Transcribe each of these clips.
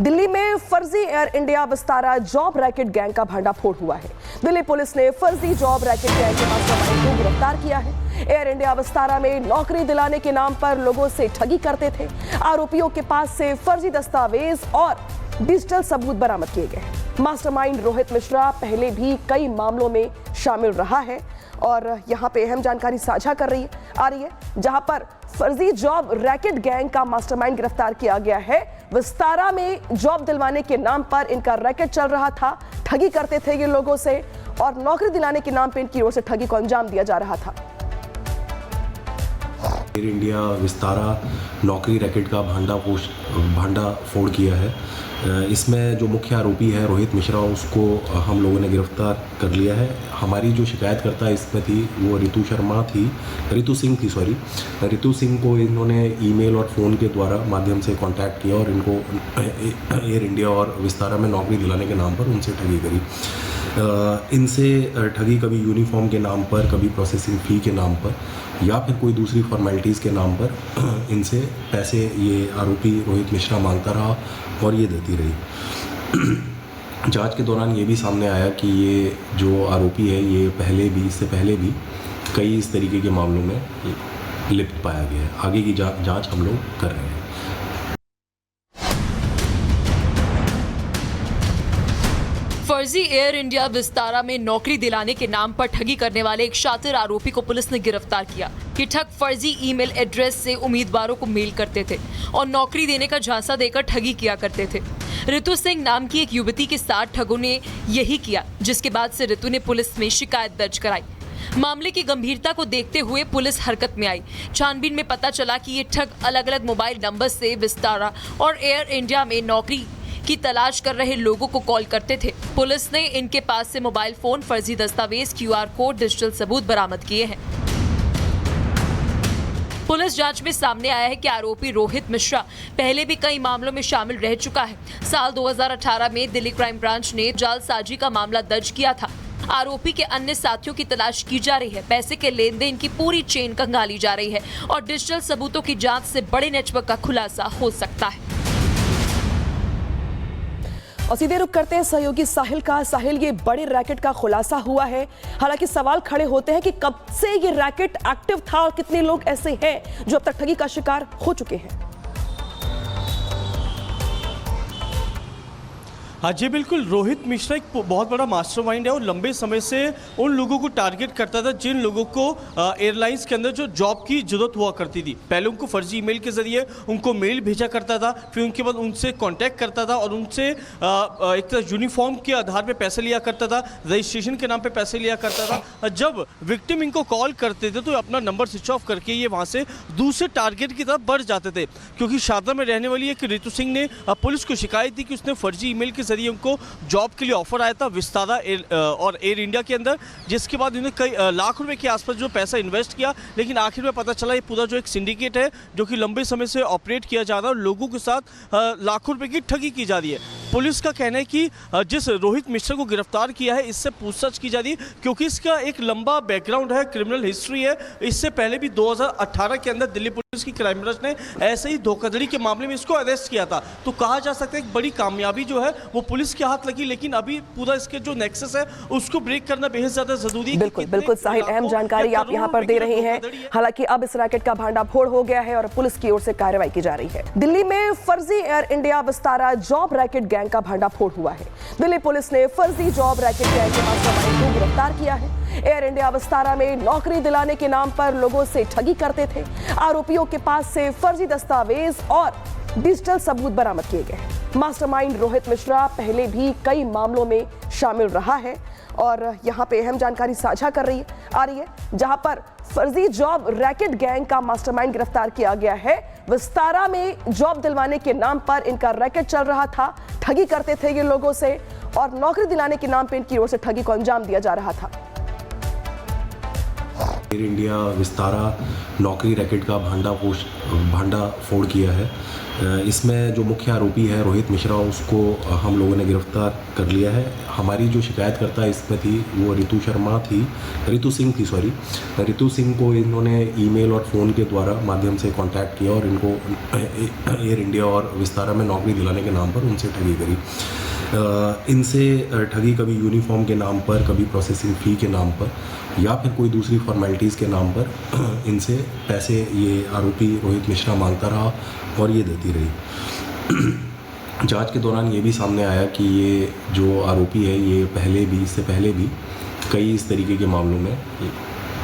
दिल्ली में फर्जी air India Vistara job racket gang का भंडाफोड़ हुआ है। दिल्ली पुलिस ने फर्जी जॉब रैकेट गैंग के मास्टरमाइंड को गिरफ्तार किया है। एयर इंडिया विस्तारा में नौकरी दिलाने के नाम पर लोगों से ठगी करते थे। आरोपियों के पास से फर्जी दस्तावेज और डिजिटल सबूत बरामद किए गए। मास्टरमाइंड रोहित मिश्रा पहले भी कई मामलों में शामिल रहा है और यहां पे अहम जानकारी साझा आ रही है, जहां पर फर्जी जॉब रैकेट गैंग का मास्टरमाइंड गिरफ्तार किया गया है। विस्तारा में जॉब दिलवाने के नाम पर इनका रैकेट चल रहा था। ठगी करते थे ये लोगों से और नौकरी दिलाने के नाम पर इनकी ओर से ठगी को अंजाम दिया जा रहा था। एयर इंडिया विस्तारा नौकरी रैकेट का भंडाफोड़ किया है। इसमें जो मुख्य आरोपी है रोहित मिश्रा, उसको हम लोगों ने गिरफ्तार कर लिया है। हमारी जो शिकायतकर्ता इसमें थी वो रितु सिंह को इन्होंने ईमेल और फ़ोन के द्वारा माध्यम से कांटेक्ट किया और इनको एयर इंडिया और विस्तारा में नौकरी दिलाने के नाम पर उनसे ठगी करी। इनसे ठगी कभी यूनिफॉर्म के नाम पर, कभी प्रोसेसिंग फ़ी के नाम पर या फिर कोई दूसरी फॉर्मेलिटीज़ के नाम पर इनसे पैसे ये आरोपी रोहित मिश्रा मांगता रहा और ये देती रही। जांच के दौरान ये भी सामने आया कि ये जो आरोपी है ये इससे पहले भी कई इस तरीके के मामलों में लिप्त पाया गया है। आगे की जांच हम लोग कर रहे हैं। फर्जी एयर इंडिया विस्तारा में नौकरी दिलाने के नाम पर ठगी करने वाले एक शातिर आरोपी को पुलिस ने गिरफ्तार किया। ये ठग फर्जी ईमेल एड्रेस से उम्मीदवारों को मेल करते थे और नौकरी देने का झांसा देकर ठगी किया करते थे। रितु सिंह नाम की एक युवती के साथ ठगों ने यही किया, जिसके बाद से रितु ने पुलिस में शिकायत दर्ज कराई। मामले की गंभीरता को देखते हुए पुलिस हरकत में आई। छानबीन में पता चला कि ये ठग अलग अलग मोबाइल नंबर से विस्तारा और एयर इंडिया में नौकरी की तलाश कर रहे लोगों को कॉल करते थे। पुलिस ने इनके पास से मोबाइल फोन, फर्जी दस्तावेज, QR कोड, डिजिटल सबूत बरामद किए हैं। पुलिस जांच में सामने आया है कि आरोपी रोहित मिश्रा पहले भी कई मामलों में शामिल रह चुका है। साल 2018 में दिल्ली क्राइम ब्रांच ने जालसाजी का मामला दर्ज किया था। आरोपी के अन्य साथियों की तलाश की जा रही है। पैसे के लेन देन की पूरी चेन खंगाली जा रही है और डिजिटल सबूतों की जांच से बड़े नेटवर्क का खुलासा हो सकता है। और सीधे रुख करते हैं सहयोगी साहिल का। साहिल, ये बड़े रैकेट का खुलासा हुआ है। हालांकि सवाल खड़े होते हैं कि कब से ये रैकेट एक्टिव था और कितने लोग ऐसे हैं जो अब तक ठगी का शिकार हो चुके हैं। हाँ जी बिल्कुल, रोहित मिश्रा एक बहुत बड़ा मास्टरमाइंड है और लंबे समय से उन लोगों को टारगेट करता था जिन लोगों को एयरलाइंस के अंदर जो जॉब की जरूरत हुआ करती थी। पहले उनको फर्जी ईमेल के जरिए उनको मेल भेजा करता था, फिर उनके बाद उनसे कांटेक्ट करता था और उनसे एक तरह यूनिफॉर्म के आधार पे पैसे लिया करता था, रजिस्ट्रेशन के नाम पे पैसे लिया करता था। जब विक्टिम इनको कॉल करते थे तो अपना नंबर स्विच ऑफ करके ये वहाँ से दूसरे टारगेट की तरफ बढ़ जाते थे। क्योंकि शारदा में रहने वाली एक रितु सिंह ने पुलिस को शिकायत दी कि उसने फर्जी ईमेल के जरिए उनको जॉब के लिए ऑफर आया था विस्तारा और एयर इंडिया के अंदर, जिसके बाद उन्होंने कई लाख रुपए के आसपास जो पैसा इन्वेस्ट किया। लेकिन आखिर में पता चला ये पूरा जो एक सिंडिकेट है जो कि लंबे समय से ऑपरेट किया जा रहा है और लोगों के साथ लाखों रुपए की ठगी की जा रही है। पुलिस का कहना है कि जिस रोहित मिश्रा को गिरफ्तार किया है इससे पूछताछ की जा रही है क्योंकि इसका एक लंबा बैकग्राउंड है, क्रिमिनल हिस्ट्री है। इससे पहले भी 2018 के अंदर दिल्ली पुलिस की क्राइम ब्रांच ने ऐसे ही धोखाधड़ी के मामले में इसको अरेस्ट किया था। तो कहा जा सकता है एक बड़ी कामयाबी जो है वो पुलिस के हाथ लगी, लेकिन अभी पूरा इसके जो नेक्सस है उसको ब्रेक करना बेहद ज्यादा जरूरी है। बिल्कुल साहिल, अहम जानकारी आप यहाँ पर दे रहे हैं। हालांकि अब इस रैकेट का भंडाफोड़ हो गया है और पुलिस की ओर से कार्रवाई की जा रही है। दिल्ली में फर्जी air India Vistara job racket gang का भंडाफोड़ हुआ है। दिल्ली पुलिस ने फर्जी जॉब रैकेट गैंग के मास्टरमाइंड को गिरफ्तार किया है। एयर इंडिया विस्तारा में नौकरी दिलाने के नाम पर लोगों से ठगी करते थे। आरोपियों के पास से फर्जी दस्तावेज और डिजिटल सबूत बरामद किए गए। मास्टरमाइंड रोहित मिश्रा पहले भी कई मामलों में शामिल रहा है और यहाँ पे अहम जानकारी साझा आ रही है, जहां पर फर्जी जॉब रैकेट गैंग का मास्टरमाइंड गिरफ्तार किया गया है। विस्तारा में जॉब दिलवाने के नाम पर इनका रैकेट चल रहा था। ठगी करते थे ये लोगों से और नौकरी दिलाने के नाम पर इनकी ओर से ठगी को अंजाम दिया जा रहा था। एयर इंडिया विस्तारा नौकरी रैकेट का भंडाफोड़ किया है। इसमें जो मुख्य आरोपी है रोहित मिश्रा, उसको हम लोगों ने गिरफ्तार कर लिया है। हमारी जो शिकायतकर्ता इसमें थी वो रितु सिंह थी। रितु सिंह को इन्होंने ईमेल और फ़ोन के द्वारा माध्यम से कांटेक्ट किया और इनको एयर इंडिया और विस्तारा में नौकरी दिलाने के नाम पर उनसे ठगी करी। इनसे ठगी कभी यूनिफॉर्म के नाम पर, कभी प्रोसेसिंग फ़ी के नाम पर या फिर कोई दूसरी फॉर्मेलिटीज़ के नाम पर इनसे पैसे ये आरोपी रोहित मिश्रा मांगता रहा और ये देती रही। जांच के दौरान ये भी सामने आया कि ये जो आरोपी है ये इससे पहले भी कई इस तरीके के मामलों में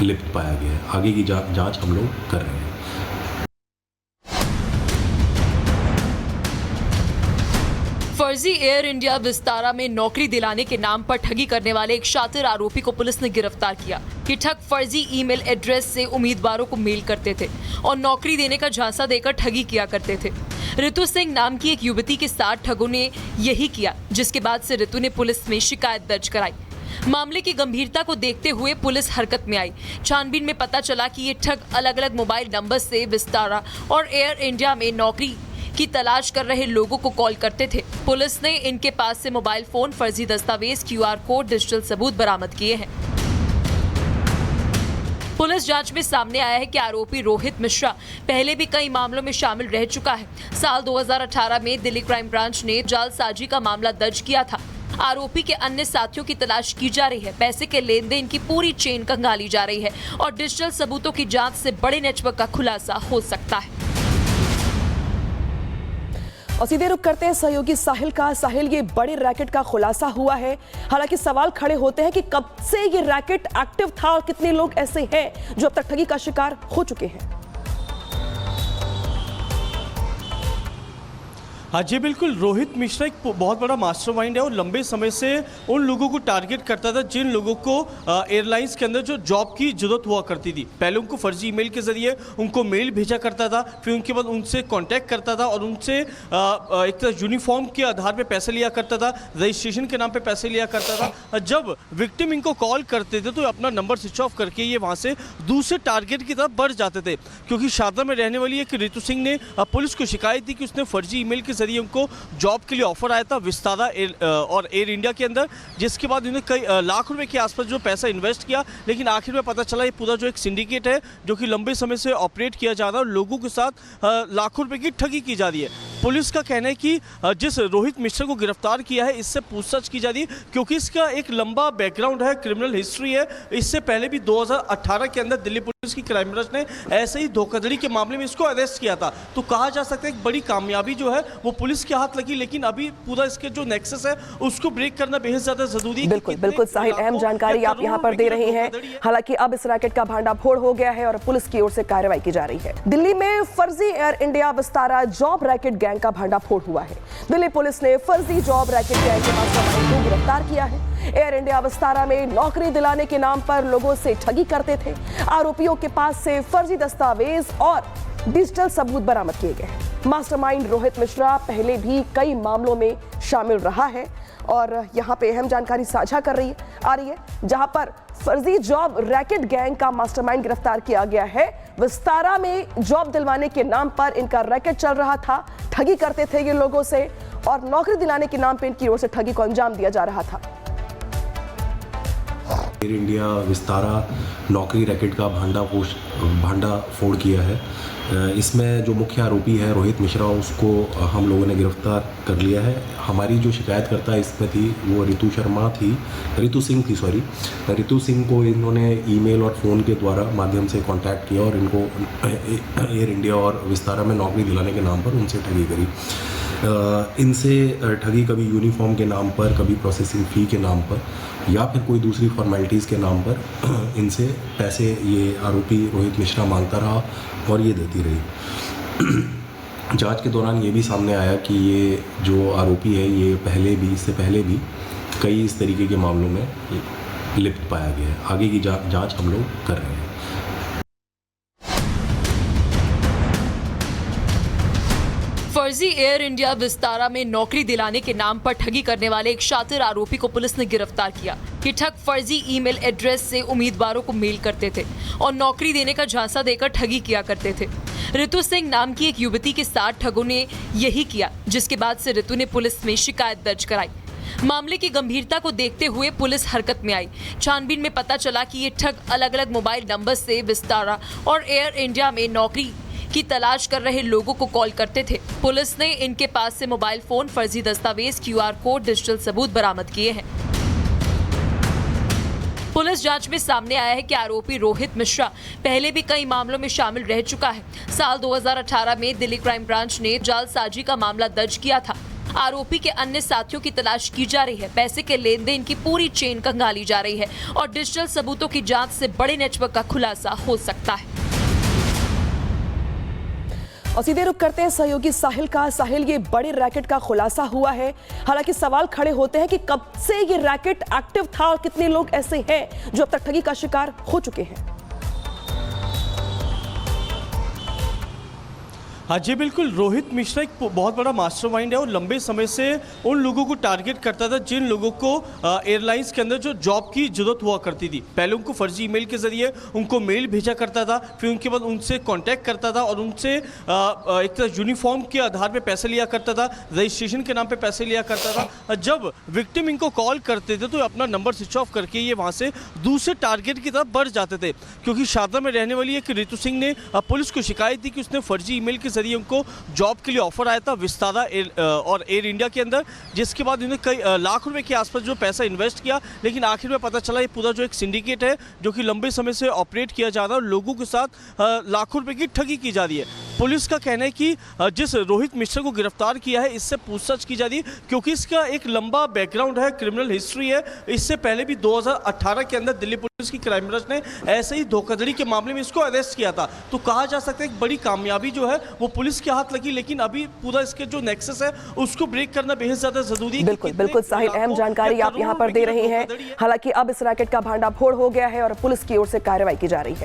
लिप्त पाया गया है। आगे की जांच हम लोग कर रहे हैं। फर्जी एयर इंडिया विस्तारा में नौकरी दिलाने के नाम पर ठगी करने वाले एक शातिर आरोपी को पुलिस ने गिरफ्तार किया कि ठग फर्जी ईमेल एड्रेस से उम्मीदवारों को मेल करते थे और नौकरी देने का झांसा देकर ठगी किया करते थे। रितु सिंह नाम की एक युवती के साथ ठगों ने यही किया, जिसके बाद से रितु ने पुलिस में शिकायत दर्ज कराई। मामले की गंभीरता को देखते हुए पुलिस हरकत में आई। छानबीन में पता चला कि ये ठग अलग अलग मोबाइल नंबर से विस्तारा और एयर इंडिया में नौकरी की तलाश कर रहे लोगों को कॉल करते थे। पुलिस ने इनके पास से मोबाइल फोन, फर्जी दस्तावेज, QR कोड, डिजिटल सबूत बरामद किए हैं। पुलिस जांच में सामने आया है कि आरोपी रोहित मिश्रा पहले भी कई मामलों में शामिल रह चुका है। साल 2018 में दिल्ली क्राइम ब्रांच ने जालसाजी का मामला दर्ज किया था। आरोपी के अन्य साथियों की तलाश की जा रही है। पैसे के लेन देन की पूरी चेन खंगाली जा रही है और डिजिटल सबूतों की जांच से बड़े नेटवर्क का खुलासा हो सकता है। और सीधे रुख करते हैं सहयोगी साहिल का। साहिल, ये बड़े रैकेट का खुलासा हुआ है। हालांकि सवाल खड़े होते हैं कि कब से ये रैकेट एक्टिव था और कितने लोग ऐसे हैं जो अब तक ठगी का शिकार हो चुके हैं। हाँ जी बिल्कुल, रोहित मिश्रा एक बहुत बड़ा मास्टरमाइंड है और लंबे समय से उन लोगों को टारगेट करता था जिन लोगों को एयरलाइंस के अंदर जो जॉब की ज़रूरत हुआ करती थी। पहले उनको फर्जी ईमेल के ज़रिए उनको मेल भेजा करता था, फिर उनके बाद उनसे कांटेक्ट करता था और उनसे एक तरह यूनिफॉर्म के आधार पे पैसे लिया करता था, रजिस्ट्रेशन के नाम पे पैसे लिया करता था। जब विक्टिम इनको कॉल करते थे तो अपना नंबर स्विच ऑफ करके ये वहाँ से दूसरे टारगेट की तरफ बढ़ जाते थे। क्योंकि शारदा में रहने वाली एक रितु सिंह ने पुलिस को शिकायत दी कि उसने फर्जी ईमेल के जरिए उनको जॉब के लिए ऑफर आया था विस्तारा और एयर इंडिया के अंदर, जिसके बाद उन्होंने कई लाख रुपए के आसपास जो पैसा इन्वेस्ट किया। लेकिन आखिर में पता चला ये पूरा जो एक सिंडिकेट है जो कि लंबे समय से ऑपरेट किया जा रहा है और लोगों के साथ लाखों रुपए की ठगी की जा रही है। पुलिस का कहना है कि जिस रोहित मिश्रा को गिरफ्तार किया है इससे पूछताछ की जा रही है क्योंकि इसका एक लंबा बैकग्राउंड है, क्रिमिनल हिस्ट्री है। इससे पहले भी 2018 के अंदर दिल्ली पुलिस की क्राइम ब्रांच ने ऐसे ही धोखाधड़ी के मामले में इसको अरेस्ट किया था। तो कहा जा सकता है एक बड़ी कामयाबी जो है वो पुलिस के हाथ लगी, लेकिन अभी पूरा इसके जो नेक्सस है उसको ब्रेक करना बेहद ज्यादा जरूरी है। बिल्कुल साहिल, अहम जानकारी आप यहाँ पर दे रहे हैं। हालांकि अब इस रैकेट का भांडाफोड़ हो गया है और पुलिस की ओर से कार्रवाई की जा रही है। दिल्ली में फर्जी air India Vistara job racket gang का भांडाफोड़ हुआ है। दिल्ली पुलिस ने फर्जी जॉब रैकेट गैंग के मास्टरमाइंड को गिरफ्तार किया है। एयर इंडिया विस्तारा में नौकरी दिलाने के नाम पर लोगों से ठगी करते थे। आरोपियों के पास से फर्जी दस्तावेज और डिजिटल सबूत बरामद किए गए हैं। मास्टरमाइंड रोहित मिश्रा पहले भी कई मामलों में शामिल रहा है और यहाँ पे अहम जानकारी साझा आ रही है जहां पर फर्जी जॉब रैकेट गैंग का मास्टरमाइंड गिरफ्तार किया गया है। विस्तारा में जॉब दिलवाने के नाम पर इनका रैकेट चल रहा था, ठगी करते थे ये लोगों से और नौकरी दिलाने के नाम पर इनकी ओर से ठगी को अंजाम दिया जा रहा था। एयर इंडिया विस्तारा नौकरी रैकेट का भांडाफोड़ किया है। इसमें जो मुख्य आरोपी है रोहित मिश्रा, उसको हम लोगों ने गिरफ्तार कर लिया है। हमारी जो शिकायतकर्ता इसमें थी वो रितु सिंह थी। रितु सिंह को इन्होंने ईमेल और फ़ोन के द्वारा माध्यम से कांटेक्ट किया और इनको एयर इंडिया और विस्तारा में नौकरी दिलाने के नाम पर उनसे ठगी करी। इनसे ठगी कभी यूनिफॉर्म के नाम पर, कभी प्रोसेसिंग फ़ी के नाम पर या फिर कोई दूसरी फॉर्मेलिटीज़ के नाम पर इनसे पैसे ये आरोपी रोहित मिश्रा मांगता रहा और ये देती रही। जांच के दौरान ये भी सामने आया कि ये जो आरोपी है ये इससे पहले भी कई इस तरीके के मामलों में लिप्त पाया गया है। आगे की जांच हम लोग कर रहे हैं। फर्जी एयर इंडिया विस्तारा में नौकरी दिलाने के नाम पर ठगी करने वाले एक शातिर आरोपी को पुलिस ने गिरफ्तार किया कि ठग फर्जी ईमेल एड्रेस से उम्मीदवारों को मेल करते थे और नौकरी देने का झांसा देकर ठगी किया करते थे। ऋतु सिंह नाम की एक युवती के साथ ठगों ने यही किया, जिसके बाद से ऋतु ने पुलिस में शिकायत दर्ज कराई। मामले की गंभीरता को देखते हुए पुलिस हरकत में आई। छानबीन में पता चला कि ये ठग अलग अलग मोबाइल नंबर से विस्तारा और एयर इंडिया में नौकरी की तलाश कर रहे लोगों को कॉल करते थे। पुलिस ने इनके पास से मोबाइल फोन, फर्जी दस्तावेज, QR कोड, डिजिटल सबूत बरामद किए हैं। पुलिस जांच में सामने आया है कि आरोपी रोहित मिश्रा पहले भी कई मामलों में शामिल रह चुका है। साल 2018 में दिल्ली क्राइम ब्रांच ने जालसाजी का मामला दर्ज किया था। आरोपी के अन्य साथियों की तलाश की जा रही है। पैसे के लेन देन की पूरी चेन खंगाली जा रही है और डिजिटल सबूतों की जांच से बड़े नेटवर्क का खुलासा हो सकता है। और सीधे रुख करते हैं सहयोगी साहिल का। साहिल, ये बड़े रैकेट का खुलासा हुआ है। हालांकि सवाल खड़े होते हैं कि कब से ये रैकेट एक्टिव था और कितने लोग ऐसे हैं जो अब तक ठगी का शिकार हो चुके हैं। हाँ जी बिल्कुल, रोहित मिश्रा एक बहुत बड़ा मास्टरमाइंड है और लंबे समय से उन लोगों को टारगेट करता था जिन लोगों को एयरलाइंस के अंदर जो जॉब की जरूरत हुआ करती थी। पहले उनको फर्जी ईमेल के जरिए उनको मेल भेजा करता था, फिर उनके बाद उनसे कांटेक्ट करता था और उनसे एक तरह यूनिफॉर्म के आधार पे पैसे लिया करता था, रजिस्ट्रेशन के नाम पे पैसे लिया करता था। जब विक्टिम इनको कॉल करते थे तो अपना नंबर स्विच ऑफ करके ये वहाँ से दूसरे टारगेट की तरफ बढ़ जाते थे। क्योंकि शारदा में रहने वाली एक ऋतु सिंह ने पुलिस को शिकायत दी कि उसने फर्जी ईमेल के जरिए उनको जॉब के लिए ऑफर आया था विस्तारा और एयर इंडिया के अंदर, जिसके बाद उन्होंने कई लाख रुपए के आसपास जो पैसा इन्वेस्ट किया। लेकिन आखिर में पता चला ये पूरा जो एक सिंडिकेट है जो कि लंबे समय से ऑपरेट किया जा रहा है और लोगों के साथ लाखों रुपए की ठगी की जा रही है। पुलिस का कहना है कि जिस रोहित मिश्रा को गिरफ्तार किया है इससे पूछताछ की जा रही है क्योंकि इसका एक लंबा बैकग्राउंड है, क्रिमिनल हिस्ट्री है। इससे पहले भी 2018 के अंदर दिल्ली पुलिस की क्राइम ब्रांच ने ऐसे ही धोखाधड़ी के मामले में इसको अरेस्ट किया था। तो कहा जा सकता है एक बड़ी कामयाबी जो है वो पुलिस के हाथ लगी, लेकिन अभी पूरा इसके जो नेक्सस है उसको ब्रेक करना बेहद ज्यादा जरूरी है। बिल्कुल बिल्कुल साहिल, अहम जानकारी आप यहाँ पर दे रहे हैं। हालांकि अब इस रैकेट का भांडाफोड़ हो गया है और पुलिस की ओर से कार्रवाई की जा रही है।